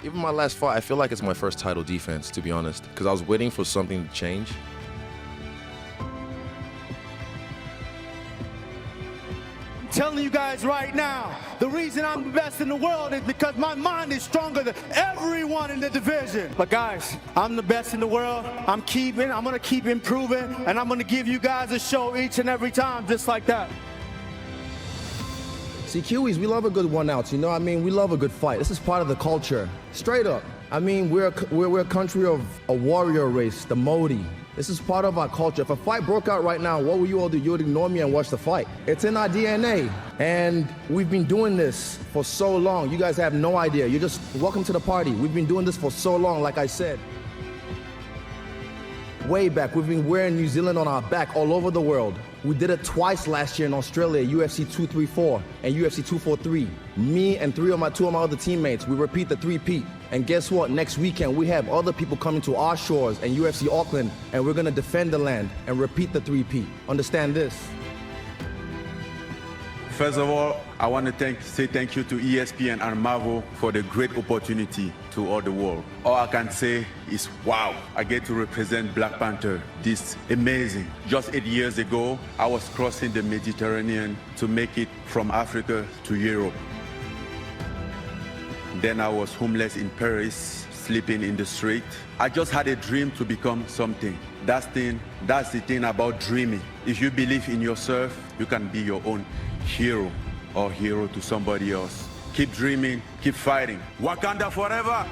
Even my last fight, I feel like it's my first title defense, to be honest, because I was waiting for something to change. I'm telling you guys right now, the reason I'm the best in the world is because my mind is stronger than everyone in the division. But guys, I'm the best in the world. I'm gonna keep improving, and I'm gonna give you guys a show each and every time, just like that. See, Kiwis, we love a good one-outs, you know what I mean? We love a good fight. This is part of the culture. Straight up. I mean, we're a country of a warrior race, the Modi. This is part of our culture. If a fight broke out right now, what would you all do? You would ignore me and watch the fight. It's in our DNA. And we've been doing this for so long. You guys have no idea. You're just welcome to the party. We've been doing this for so long, like I said. Way back, we've been wearing New Zealand on our back all over the world. We did it twice last year in Australia, UFC 234 and UFC 243. Me and two of my other teammates, we repeat the three-peat. And guess what? Next weekend, we have other people coming to our shores and UFC Auckland, and we're gonna defend the land and repeat the three-peat. Understand this. First of all, I want to say thank you to ESPN and Marvel for the great opportunity to all the world. All I can say is wow, I get to represent Black Panther. This amazing. Just 8 years ago, I was crossing the Mediterranean to make it from Africa to Europe. Then I was homeless in Paris, sleeping in the street. I just had a dream to become something. That's the thing about dreaming. If you believe in yourself, you can be your own hero or hero to somebody else. Keep dreaming, keep fighting. Wakanda forever!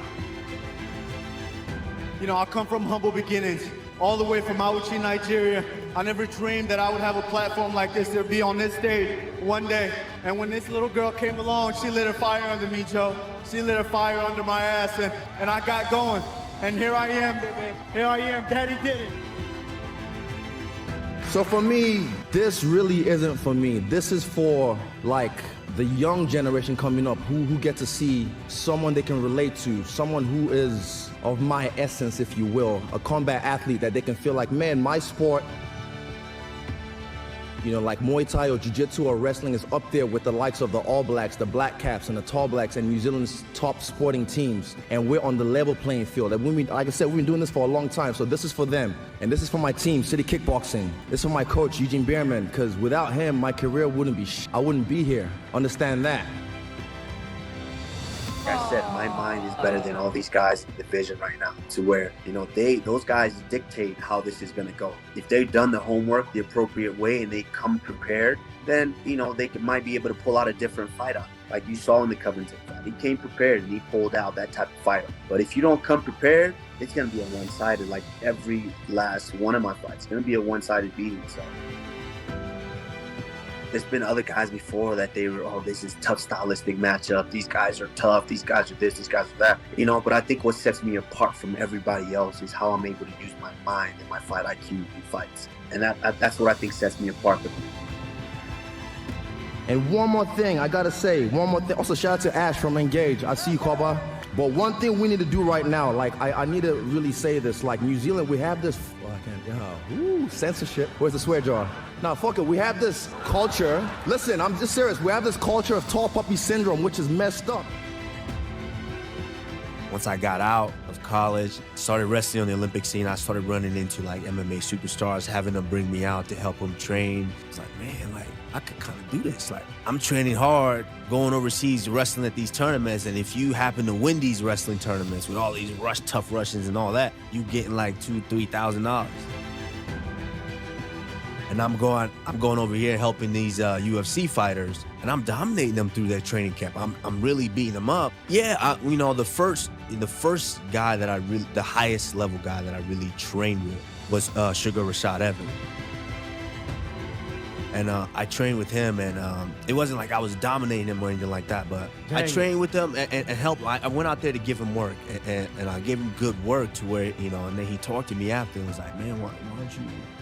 You know, I come from humble beginnings, all the way from Auchi, Nigeria. I never dreamed that I would have a platform like this to be on this stage one day. And when this little girl came along, she lit a fire under me, Joe. She lit a fire under my ass, and I got going. And here I am, baby. Here I am, Daddy did it. So for me, this really isn't for me. This is for like the young generation coming up who get to see someone they can relate to, someone who is of my essence, if you will, a combat athlete that they can feel like, man, my sport, you know, like Muay Thai or Jiu-Jitsu or wrestling is up there with the likes of the All Blacks, the Black Caps, and the Tall Blacks, and New Zealand's top sporting teams. And we're on the level playing field. And like I said, we've been doing this for a long time, so this is for them. And this is for my team, City Kickboxing. This is for my coach, Eugene Behrman, because without him, my career wouldn't be I wouldn't be here. Understand that. Like I said, my mind is better than all these guys in the division right now, to where, you know, those guys dictate how this is going to go. If they've done the homework the appropriate way and they come prepared, then, you know, they might be able to pull out a different fight out. Like you saw in the Covington fight. He came prepared and he pulled out that type of fighter. But if you don't come prepared, it's going to be a one-sided, like every last one of my fights. It's going to be a one-sided beating, so. There's been other guys before that they were, oh, this is tough stylistic matchup. These guys are tough. These guys are this, these guys are that. You know, but I think what sets me apart from everybody else is how I'm able to use my mind and my fight IQ in fights. And that's what I think sets me apart. And one more thing, I gotta say, one more thing. Also, shout out to Ash from Engage. I see you, Koba. But one thing we need to do right now, like, I need to really say this. Like, New Zealand, we have this, censorship. Where's the swear jar? Nah, fuck it. We have this culture. Listen, I'm just serious. We have this culture of tall puppy syndrome, which is messed up. Once I got out of college, started wrestling on the Olympic scene, I started running into like MMA superstars, having them bring me out to help them train. It's like, man, like, I could kind of do this. Like, I'm training hard, going overseas, wrestling at these tournaments, and if you happen to win these wrestling tournaments with all these tough Russians and all that, you getting like $2,000-3,000. And I'm going over here helping these UFC fighters, and I'm dominating them through their training camp. I'm really beating them up. Yeah, you know, the first guy that the highest level guy that I really trained with was Sugar Rashad Evans. And I trained with him, and it wasn't like I was dominating him or anything like that, but dang. I trained with him and helped. I went out there to give him work, and I gave him good work to where, you know, and then he talked to me after and was like, man, why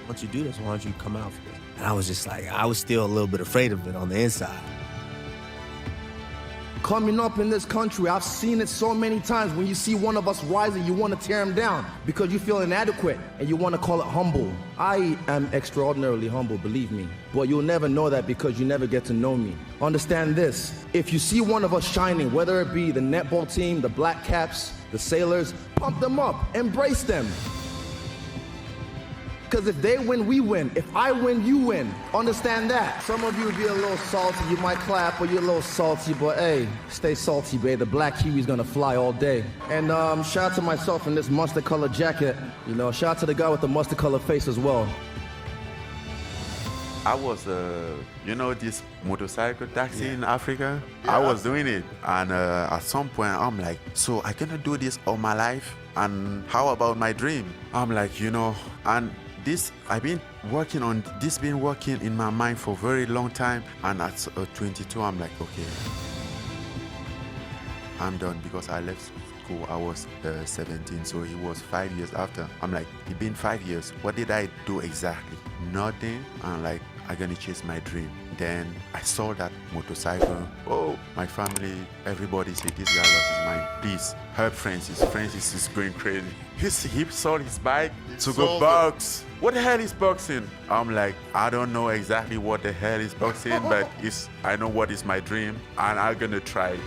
don't you do this? Why don't you come out for this? And I was just like, I was still a little bit afraid of it on the inside. Coming up in this country, I've seen it so many times. When you see one of us rising, you want to tear him down because you feel inadequate and you want to call it humble. I am extraordinarily humble, believe me. But you'll never know that because you never get to know me. Understand this, if you see one of us shining, whether it be the netball team, the Black Caps, the Sailors, pump them up, embrace them. Because if they win, we win. If I win, you win. Understand that. Some of you will be a little salty. You might clap, or you're a little salty, but hey, stay salty, babe. The black kiwi's gonna fly all day. And shout out to myself in this mustard colored jacket. You know, shout out to the guy with the mustard colored face as well. I was, this motorcycle taxi in Africa. Yeah. I was doing it. And at some point, I'm like, so I cannot do this all my life? And how about my dream? I'm like, and this, I've been working on this, been working in my mind for a very long time. And at 22, I'm like, okay, I'm done because I left school. I was 17, so it was 5 years after. I'm like, it's been 5 years. What did I do exactly? Nothing. I'm like, I'm gonna chase my dream. Then I saw that motorcycle. Oh, my family, everybody said this guy lost his mind. Please help Francis. Francis is going crazy. He sold his bike to go box. What the hell is boxing? I'm like, I don't know exactly what the hell is boxing, but I know what is my dream, and I'm gonna try it.